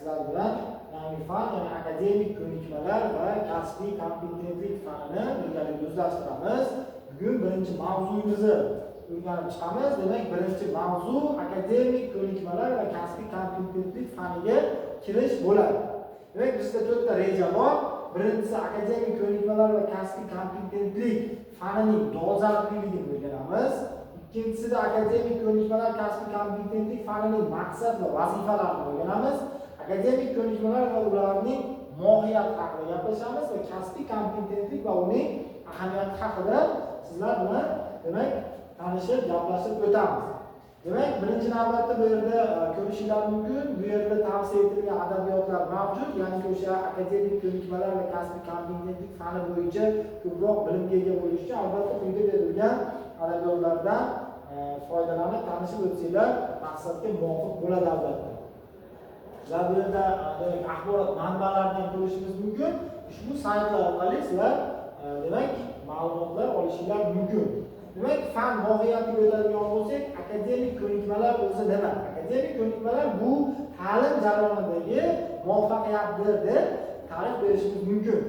sizlar bilan yangi fan, ya'ni akademik ko'nikmalar va kasbiy kompetentlik fanini birgalikda o'zlashtiramiz. Bugun birinchi mavzuyimizni o'rganib chiqamiz. Demak, birinchi mavzu akademik ko'nikmalar va kasbiy kompetentlik faniga kirish bo'ladi. Demak, bizda 4 ta reja bor. Birinchisi akademik ko'nikmalar va kasbiy kompetentlik fanining dolzarbligini o'rganamiz. Ikkinchisida akademik ko'nikmalar kasbiy kompetentlik fanining maqsad va vazifalarini o'rganamiz. Akademik ko'nikmalar va ularning mohiyati haqida gaplashamiz va kasbiy kompetentlik va uning ahamiyati haqida sizlar bilan demak tanishib, gaplashib o'tamiz. Demak, birinchi navbatda bu yerda ko'rishinglar mumkin. Bu yerda tavsiya etilgan adabiyotlar mavjud, ya'ni o'sha akademik ko'nikmalar va kasbiy kompetentlik fani bo'yicha ko'proq bilimga ega bo'lish uchun albatta quyida berilgan adabiyotlardan foydalanib tanishib o'tsanglar maqsadga muvofiq bo'ladi albatta. Sizlar bu yerda axborot manbalaridan ko'rishingiz mumkin. Ushbu saytlar orqali sizlar demak ma'lumotlar olishinglar mumkin. Demak, fan mohiyatiga o'tadigan bo'lsak, akademik ko'nikmalar o'zi nima? Akademik ko'nikmalar bu ta'lim jarayonidagi muvaffaqiyatdir deb ta'rif berishimiz mumkin.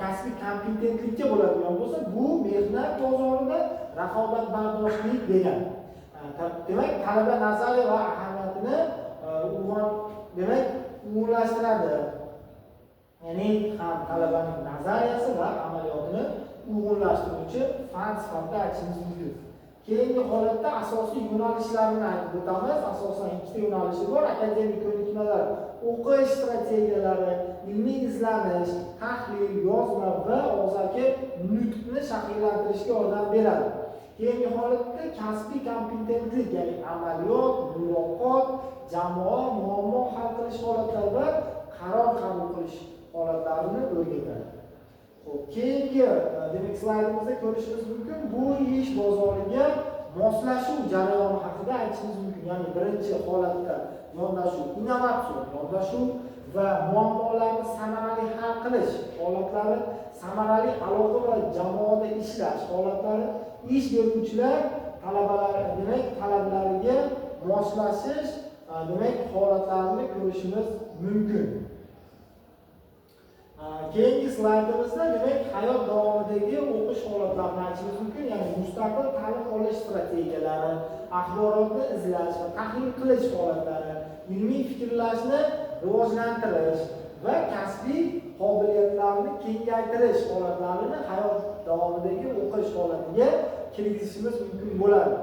Kasbiy kompetentlikka bo'ladigan bo'lsa, bu mehnat bozorida raqobatbardoshlik degan. Demak, talaba nazariya va ahamiyatini demak uyg'unlashtiradi. Ya'ni ham talabaning nazariyasi va amaliyotini uyg'unlashtiruvchi fan sifatida aytishimiz mumkin. Keyingi holatda asosiy yo'nalishlarini aytib o'tamiz. Asosan 2 ta yo'nalishi bor. Akademik ko'nikmalar o'qish strategiyalari, ilmiy izlanish, tahlil, yozma va og'zaki nutqni shakllantirishga yordam beradi. Keyingi holatda kasbiy kompetentlik, ya'ni amaliyot, muloqot, jamoa, muammo hal qilish holatlari va qaror qabul qilish holatlarini o'rgatadi. Keyingi demak slaydimizda ko'rishimiz mumkin, bu ish bozoriga moslashuv jarayoni haqida aytishimiz mumkin. Ya'ni birinchi holatda yondashuv, innovatsion yondashuv va muammolarni samarali hal qilish holatlari, samarali aloqa va jamoada ishlash holatlari, ish beruvchilar talabalar demak talablariga moslashish demak holatlarini ko'rishimiz mumkin. Keyingi slaydimizda demak hayot davomidagi o'qish holatlarini aytishimiz mumkin, ya'ni mustaqil ta'lim olish strategiyalari, axborotni izlash va tahlil qilish holatlari, ilmiy fikrlashni rivojlantirish va kasbiy qobiliyatlarni kengaytirish holatlarini hayot davomidagi o'qish holatiga kirgizishimiz mumkin bo'ladi.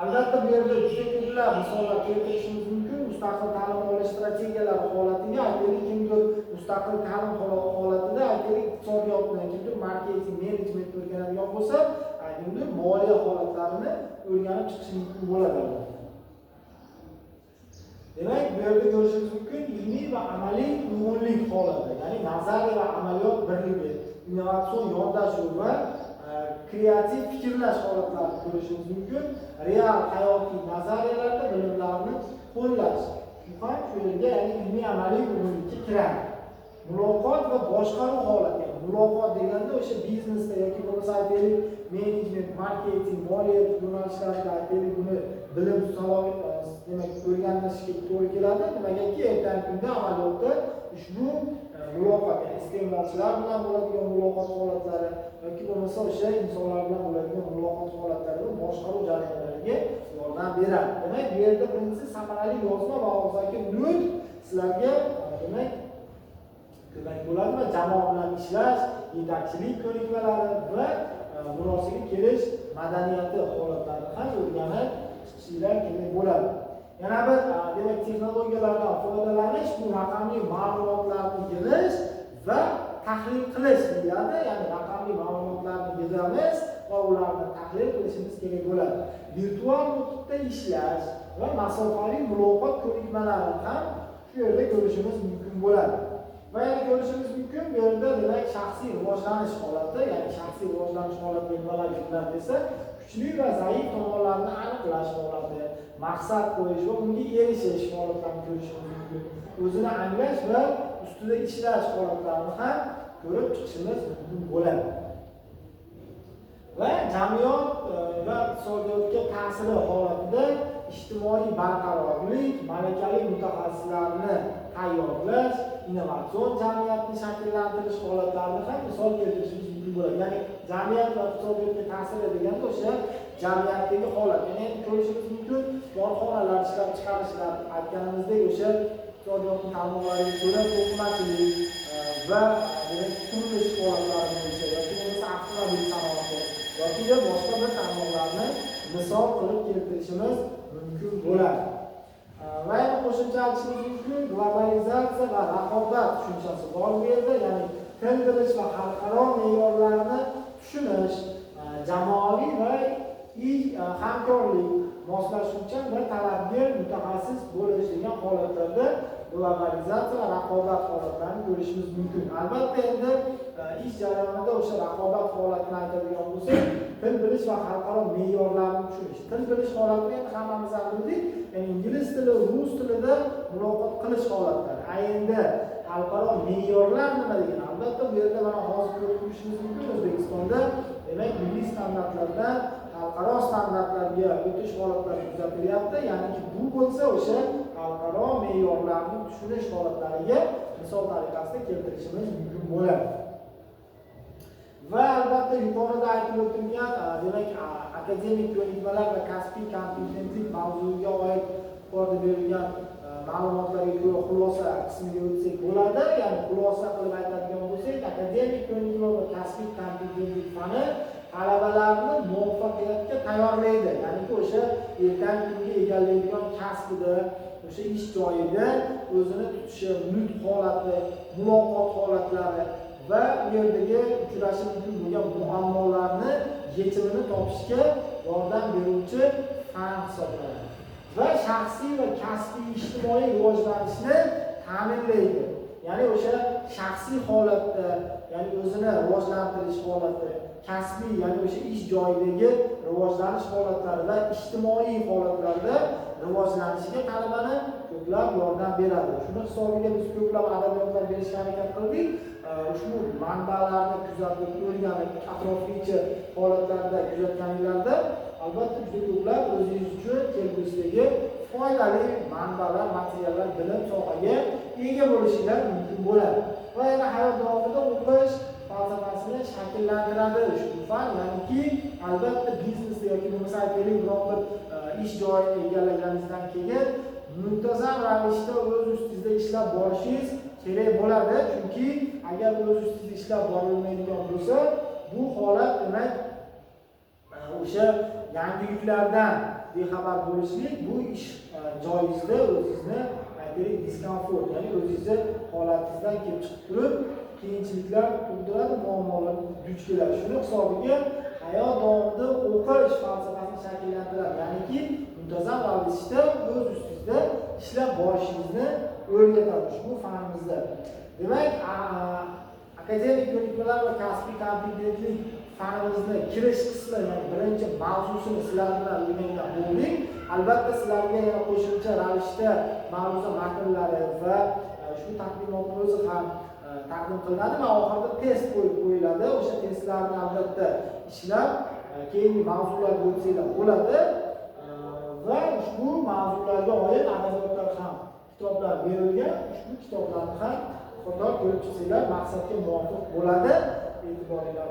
Albatta bu yerda juda ko'plab misollar keltirishimiz mumkin. Mustaqil ta'lim olish strategiyalari holatiga aytaylik, kimdir mustaqil ta'lim holatida aytaylik iqtisodiyotni, kimdir marketing, menejment o'rganadigan bo'lsa, kimdir moliya holatlarini o'rganib chiqish mumkin bo'ladi. Demak, bu yerda ko'rishimiz mumkin ilmiy va amaliy uyg'unlik holati, ya'ni nazariya va amaliyot birligi, innovatsion yondashuv va kreativ fikrlash holatlarini ko'rishimiz mumkin. Real hayotiy nazariyalarda bilimlarni qo'llash. Bu ham shu yerga ilmiy amaliy uyg'unlikka kiradi. Muloqot va boshqaruv holati. Muloqot deganda o'sha biznesda yoki bo'lmasa aytaylik menejment, marketing, moliya yo'nalishlarida aytaylik buni bilim salohiyat demak o'rganishga to'g'ri keladi. Nimagaki ertangi kunda amaliyotda ushbu muloqot, ya'ni iste'molchilar bilan bo'ladigan muloqot holatlari yoki bo'lmasa o'sha insonlar bilan bo'ladigan muloqot holatlari va boshqaruv jarayonlariga yordam beradi. Demak, bu yerda birinchisi samarali yozma va og'zaki nutq sizlarga demak ko'mak bo'ladi va jamoa bilan ishlash, yetakchilik ko'nikmalari va munosiga kelish madaniyati holatlarini ham o'rganib chiqishinglar kerak bo'ladi. Yana bir demak texnologiyalardan foydalanish, bu raqamli ma'lumotlarni yig'ish va tahlil qilish deyiladi. Ya'ni raqamli ma'lumotlarni yig'amiz va ularni tahlil qilishimiz kerak bo'ladi. Virtual muhitda ishlash va masofaviy muloqot ko'nikmalarini ham shu yerda ko'rishimiz mumkin bo'ladi. Va yana ko'rishimiz mumkin bu yerda demak shaxsiy rivojlanish holati, ya'ni shaxsiy rivojlanish holati nimalar yuzlab desa, kuchli va zaif tomonlarni aniqlash holati, maqsad qo'yish va unga erishish holatlarini ko'rishimiz mumkin. O'zini anglash va ustida ishlash holatlarini ham ko'rib chiqishimiz mumkin bo'ladi. Va jamiyat va iqtisodiyotga ta'siri holatida ijtimoiy barqarorlik, malakali mutaxassislarni tayyorlash, innovatsion jamiyatni shakllantirish holatlarini ham misol keltirishimiz mumkin bo'ladi. Ya'ni jamiyat va iqtisodiyotga ta'sir edilganda o'sha jamiyatdagi holat. Ya'ni endi ko'rishimiz mumkin, korxonalar ishlab chiqarishlar, aytganimizdek o'sha iqtisodiyotning tarmoqlariga ko'ra to'qimachilik va qurilish holatlari bo'yicha yoki bo'lmasa avtomobil sanoati yoki boshqa bir tarmoqlarni misol qilib keltirishimiz mumkin bo'ladi. Va yana qo'shimcha aytishimiz mumkin, globalizatsiya va raqobat tushunchasi bor bu yerda, ya'ni til bilish va xalqaro me'yorlarni tushunish, jamoaviy va hamkorlik, moslashuvchan va talabgor mutaxassis bo'lish degan holatlarda globalizatsiya va raqobat holatlarini ko'rishimiz mumkin. Albatta endi ish jarayonida o'sha raqobat holatini aytadigan bo'lsak, til bilish va xalqaro me'yorlarni tushunish. Til bilish holatini endi hammamiz bildik, ya'ni ingliz tili, rus tilida muloqot qilish holatlari. Endi xalqaro me'yorlar nima degan? Albatta bu yerda mana hozir ko'rib turishimiz mumkin, O'zbekistonda demak milliy standartlardan xalqaro standartlarga o'tish holatlari kuzatilyapti. Ya'ni bu bo'lsa o'sha xalqaro me'yorlarni tushunish holatlariga misol tariqasida keltirishimiz mumkin bo'ladi. Va albatta yuqorida aytib o'tilgan demak akademik ko'nikmalar va kasbiy kompetentlik mavzuiga oid yuqorida berilgan ma'lumotlarga ko'ra xulosa qismiga o'tsak bo'ladi. Ya'ni xulosa qilib aytadigan bo'lsak, akademik ko'nikma va kasbiy kompetentlik fani talabalarni muvaffaqiyatga tayyorlaydi. Ya'ni o'sha ertangi kunga egallaydigan kasbida, o'sha ish joyida o'zini tutishi, nutq holati, muloqot holatlari va u yerdagi uchrashi mumkin bo'lgan muammolarni yechimini topishga yordam beruvchi fan hisoblanadi. Va shaxsiy va kasbiy ijtimoiy rivojlanishni ta'minlaydi. Ya'ni o'sha shaxsiy holatda, ya'ni o'zini rivojlantirish holati, kasbiy, ya'ni o'sha ish joyidagi rivojlanish holatlari va ijtimoiy holatlarda rivojlanishiga talabani ko'plab yordam beradi. Shuni hisobiga biz ko'plab adabiyotlar berishga harakat qildik. Ushbu manbalarni kuzatib, o'rganib, atroflicha holatlarda kuzatganinglarda albatta juda ko'plab o'zingiz uchun kelgusidagi foydali manbalar, materiallar, bilim sohaga ega bo'lishinglar mumkin bo'ladi. Va yana hayot davomida o'qish falsafasini shakllantiradi ushbu fan, ya'niki albatta biznesda yoki bo'lmasa aytaylik biror bir ish joyini egallaganingizdan keyin muntazam ravishda o'z ustingizda ishlab borishingiz kerak bo'ladi. Chunki agar o'z ustingizda ishlab borilmaydigan bo'lsa, bu holat demak o'sha yangiliklardan bexabar bo'lishlik, bu ish joyingizda o'zingizni aytaylik diskomfort, ya'ni o'zingizni holatingizdan kelib chiqib turib qiyinchiliklar tug'diradi, muammolar duch keladi. Shuni hisobiga hayot davomida o'qish falsafasini shakllantiradi. Ya'niki muntazam ravishda o'z ustingizda ishlab borishingizni o'rgatadi ushbu fanimizda. Demak, akademik ko'nikmalar va kasbiy kompetentlik fanimizni kirish qismi, ya'ni birinchi mavzusini sizlar bilan o'rgangan bo'ldik. Albatta sizlarga yana qo'shimcha ravishda ma'ruza matnlari va shu taqdimotning o'zi ham taqdim qilinadi va oxirida test qo'yib qo'yiladi. O'sha testlarni albatta ishlab keyingi mavzularga o'tsanglar bo'ladi. Va ushbu mavzularga oid adabiyotlar ham kitoblar berilgan. Ushbu kitoblarni ham xudo ko'rib chiqsanglar maqsadga muvofiq bo'ladi. E'tiboringlar